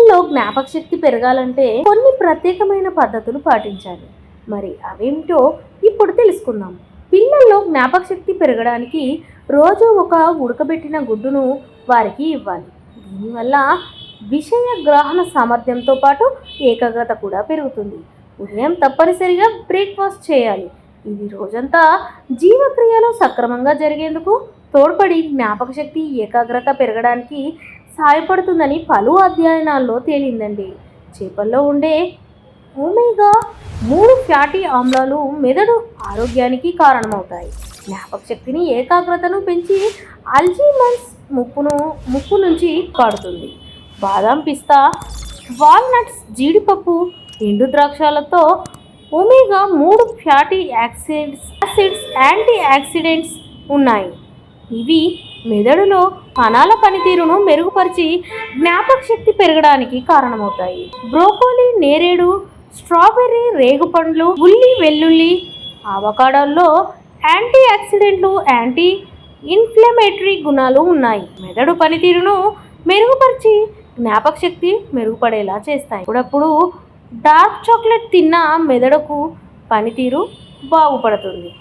పిల్లల్లో జ్ఞాపక శక్తి పెరగాలంటే కొన్ని ప్రత్యేకమైన పద్ధతులు పాటించాలి. మరి అవేమిటో ఇప్పుడు తెలుసుకుందాం. పిల్లల్లో జ్ఞాపక శక్తి పెరగడానికి రోజు ఒక ఉడకబెట్టిన గుడ్డును వారికి ఇవ్వాలి. దీనివల్ల విషయ గ్రహణ సామర్థ్యంతో పాటు ఏకాగ్రత కూడా పెరుగుతుంది. ఉదయం తప్పనిసరిగా బ్రేక్ఫాస్ట్ చేయాలి. ఇది రోజంతా జీవక్రియలు సక్రమంగా జరిగేందుకు తోడ్పడి జ్ఞాపక శక్తి ఏకాగ్రత పెరగడానికి సహాయపడుతుందని పలు అధ్యయనాల్లో తేలిందండి. చేపల్లో ఉండే ఒమేగా 3 ఫ్యాటీ ఆమ్లాలు మెదడు ఆరోగ్యానికి కారణమవుతాయి. జ్ఞాపక శక్తిని ఏకాగ్రతను పెంచి అల్జీమర్స్ ముప్పు నుంచి కాడుతుంది. బాదాం, పిస్తా, వాల్నట్స్, జీడిపప్పు, ఎండు ద్రాక్షలతో omega 3 fatty acids antioxidants ఉన్నాయి. ఇవి మెదడులో కణాల పనితీరును మెరుగుపరిచి జ్ఞాపక శక్తి పెరగడానికి కారణమవుతాయి. బ్రోకోలీ, నేరేడు, స్ట్రాబెర్రీ, రేగుపండ్లు, ఉల్లి, వెల్లుల్లి, అవకాడోల్లో యాంటీ ఆక్సిడెంట్లు, యాంటీ ఇన్ఫ్లమేటరీ గుణాలు ఉన్నాయి. మెదడు పనితీరును మెరుగుపరిచి జ్ఞాపక శక్తి మెరుగుపడేలా చేస్తాయి. అప్పుడప్పుడు డార్క్ చాక్లెట్ తిన్న మెదడుకు పనితీరు బాగుపడుతుంది.